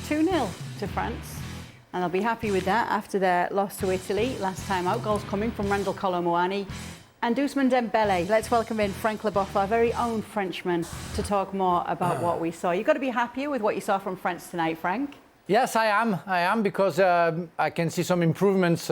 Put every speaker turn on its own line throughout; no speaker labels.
2-0 to France. And they'll be happy with that after their loss to Italy last time out. Goals coming from Randall Colomouani and Ousmane Dembele. Let's welcome in Frank Leboeuf, our very own Frenchman, to talk more about what we saw. You've got to be happier with what you saw from France tonight, Frank.
Yes, I am because I can see some improvements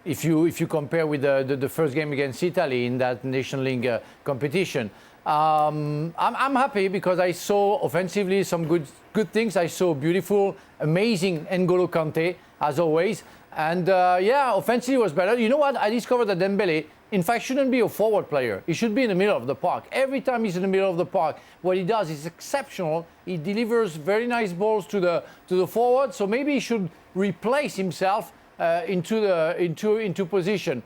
if you compare with the first game against Italy in that Nation League competition. I'm happy because I saw offensively some good things. I saw beautiful, amazing N'Golo Kante, as always. And offensively was better. You know what? I discovered that Dembele, in fact, shouldn't be a forward player. He should be in the middle of the park. Every time he's in the middle of the park, what he does is exceptional. He delivers very nice balls to the forward. So maybe he should replace himself into position.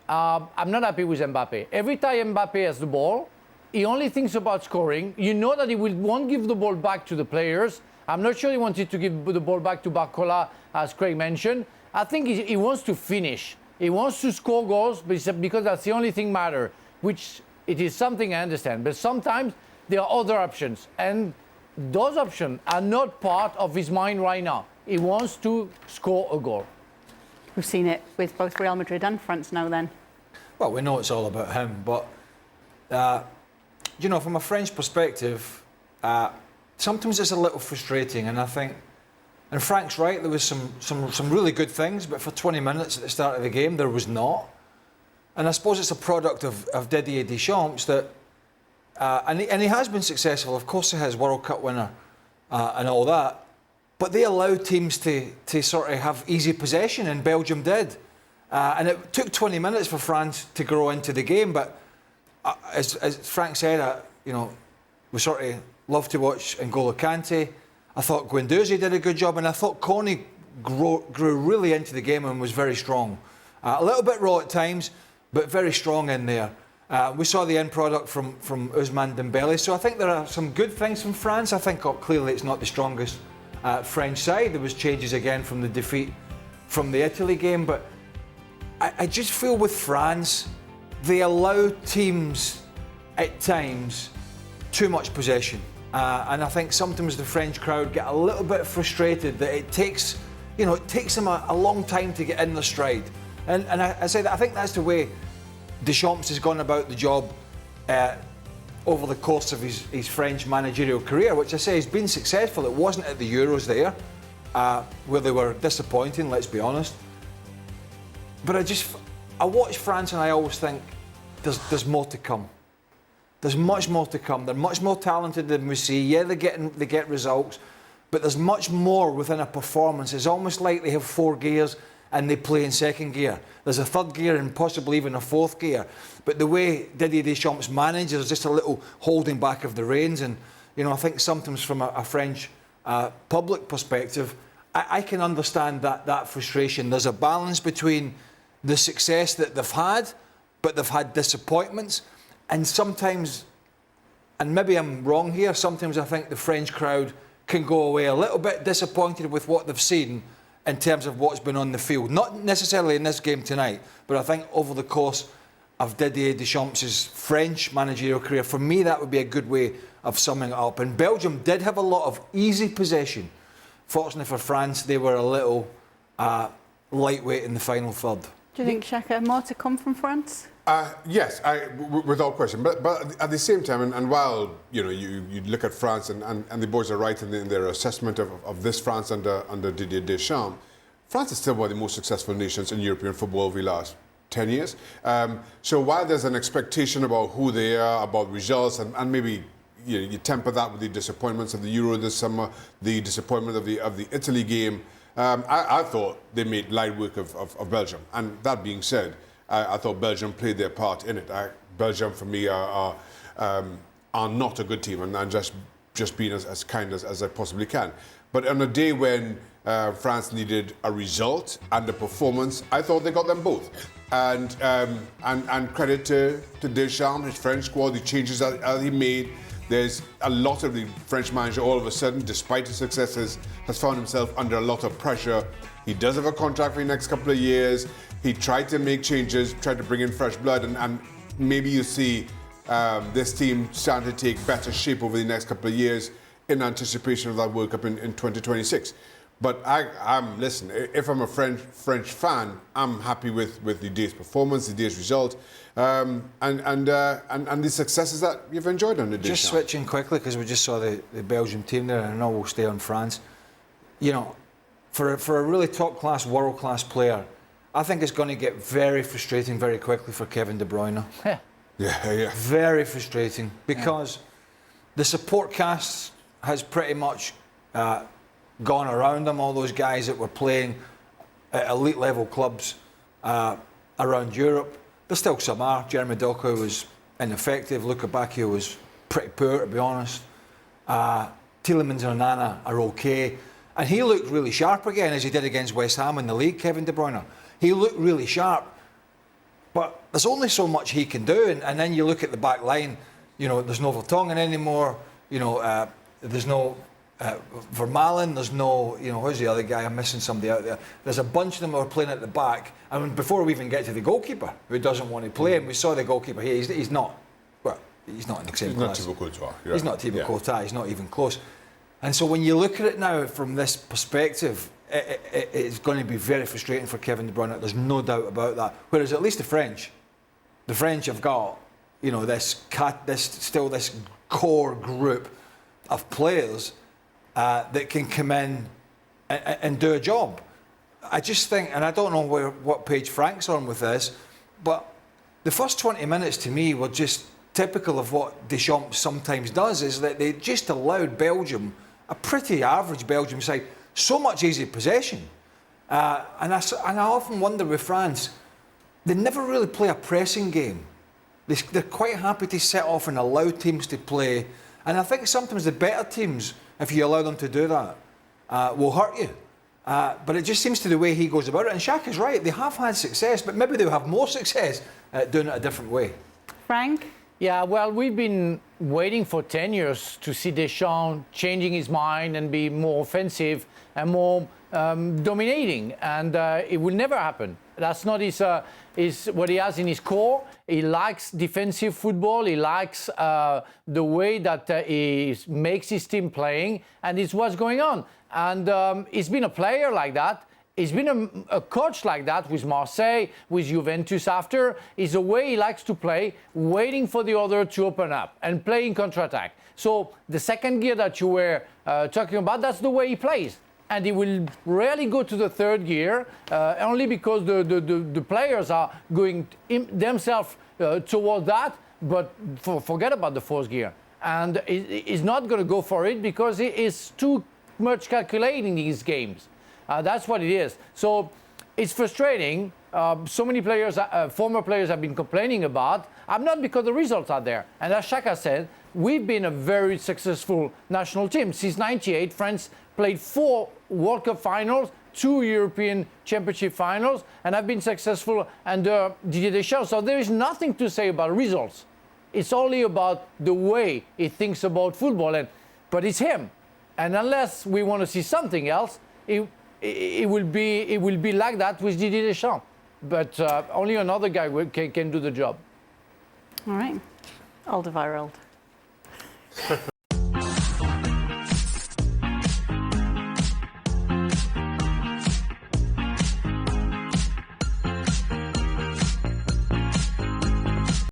I'm not happy with Mbappe. Every time Mbappe has the ball, he only thinks about scoring. You know that he won't give the ball back to the players. I'm not sure he wanted to give the ball back to Barcola, as Craig mentioned. I think he wants to finish. He wants to score goals because that's the only thing matter, which it is something I understand. But sometimes there are other options, and those options are not part of his mind right now. He wants to score a goal.
We've seen it with both Real Madrid and France now then.
Well, we know it's all about him, but, from a French perspective, sometimes it's a little frustrating, and I think, and Frank's right, there was some really good things, but for 20 minutes at the start of the game, there was not. And I suppose it's a product of Didier Deschamps that, and he has been successful, of course he has, World Cup winner and all that, but they allow teams to sort of have easy possession, and Belgium did. And it took 20 minutes for France to grow into the game, but as Frank said, we sort of love to watch N'Golo Kante. I thought Guendouzi did a good job, and I thought Coney grew really into the game and was very strong. A little bit raw at times, but very strong in there. We saw the end product from Ousmane Dembele, so I think there are some good things from France. I think clearly it's not the strongest French side. There was changes again from the defeat from the Italy game, but I just feel with France, they allow teams at times too much possession. And I think sometimes the French crowd get a little bit frustrated that it takes them a long time to get in their stride. And I say that I think that's the way Deschamps has gone about the job over the course of his French managerial career, which I say has been successful. It wasn't at the Euros there, where they were disappointing, let's be honest. But I watch France and I always think there's more to come. There's much more to come. They're much more talented than we see. Yeah, they get results, but there's much more within a performance. It's almost like they have 4 gears and they play in second gear. There's a third gear and possibly even a fourth gear. But the way Didier Deschamps manages is just a little holding back of the reins. And I think sometimes from a French public perspective, I can understand that frustration. There's a balance between the success that they've had, but they've had disappointments. And sometimes, and maybe I'm wrong here, sometimes I think the French crowd can go away a little bit disappointed with what they've seen in terms of what's been on the field. Not necessarily in this game tonight, but I think over the course of Didier Deschamps' French managerial career, for me that would be a good way of summing it up. And Belgium did have a lot of easy possession. Fortunately for France, they were a little lightweight in the final third.
Do you think, Shaka, more to come from France?
Yes, without question. But at the same time, and while you look at France, and the boys are right in their assessment of this France under Didier Deschamps, France is still one of the most successful nations in European football over the last 10 years. So while there's an expectation about who they are, about results, and maybe you temper that with the disappointments of the Euro this summer, the disappointment of the Italy game, I thought they made light work of Belgium. And that being said, I thought Belgium played their part in it. Belgium, for me, are not a good team, and I'm just being as kind as I possibly can. But on a day when France needed a result and a performance, I thought they got them both. And credit to Deschamps, his French squad, the changes that he made. There's a lot of the French manager all of a sudden, despite his successes, has found himself under a lot of pressure. He does have a contract for the next couple of years. He tried to make changes, tried to bring in fresh blood, and maybe you see this team starting to take better shape over the next couple of years in anticipation of that World Cup in 2026. But listen, if I'm a French fan, I'm happy with the day's performance, the day's result, and the successes that you've enjoyed on the day.
Just switching quickly, because we just saw the Belgium team there, and I know we'll stay on France. You know, for a really top-class, world-class player, I think it's going to get very frustrating very quickly for Kevin De Bruyne.
Yeah.
Very frustrating, because the support cast has pretty much gone around him. All those guys that were playing at elite level clubs around Europe. There's still some are. Jeremy Doku was ineffective. Luka Bacchio was pretty poor, to be honest. Tielemans and Onana are okay. And he looked really sharp again, as he did against West Ham in the league, Kevin De Bruyne. He looked really sharp. But there's only so much he can do. And then you look at the back line, you know, there's no Vertonghen anymore. You know, there's no Vermaelen, there's no, you know, who's the other guy? I'm missing somebody out there. There's a bunch of them who are playing at the back. I mean, before we even get to the goalkeeper, who doesn't want to play, and we saw the goalkeeper here, he's not, well, he's not in the same class.
He's not Thibaut Courtois.
He's not Thibaut Courtois, he's not even close. And so when you look at it now from this perspective, it's going to be very frustrating for Kevin De Bruyne. There's no doubt about that. Whereas at least the French have got, you know, this core group of players that can come in and do a job. I just think, and I don't know what page Frank's on with this, but the first 20 minutes to me were just typical of what Deschamps sometimes does, is that they just allowed Belgium, a pretty average Belgium side, so much easy possession. And I often wonder with France, they never really play a pressing game. They're quite happy to set off and allow teams to play. And I think sometimes the better teams, if you allow them to do that, will hurt you. But it just seems to the way he goes about it. And Shaka's right, they have had success, but maybe they'll have more success doing it a different way.
Frank?
Yeah, well, we've been waiting for 10 years to see Deschamps changing his mind and be more offensive and more dominating, and it will never happen. That's not his what he has in his core. He likes defensive football. He likes the way that he makes his team playing, and it's what's going on. And he's been a player like that. He's been a coach like that with Marseille, with Juventus after. It's the way he likes to play, waiting for the other to open up and playing counter-attack. So the second gear that you were talking about, that's the way he plays. And he will rarely go to the third gear, only because the players are going themselves toward that, but forget about the fourth gear. And he's not going to go for it because he is too much calculating these games. That's what it is. So it's frustrating. So many players, former players, have been complaining about. I'm not, because the results are there. And as Shaka said, we've been a very successful national team. Since '98, France played 4 World Cup finals, 2 European Championship finals, and have been successful under Didier Deschamps. So there is nothing to say about results. It's only about the way he thinks about football. But it's him. And unless we want to see something else, it will be like that with Didier Deschamps. But only another guy can do the job.
All right. Alderweireld.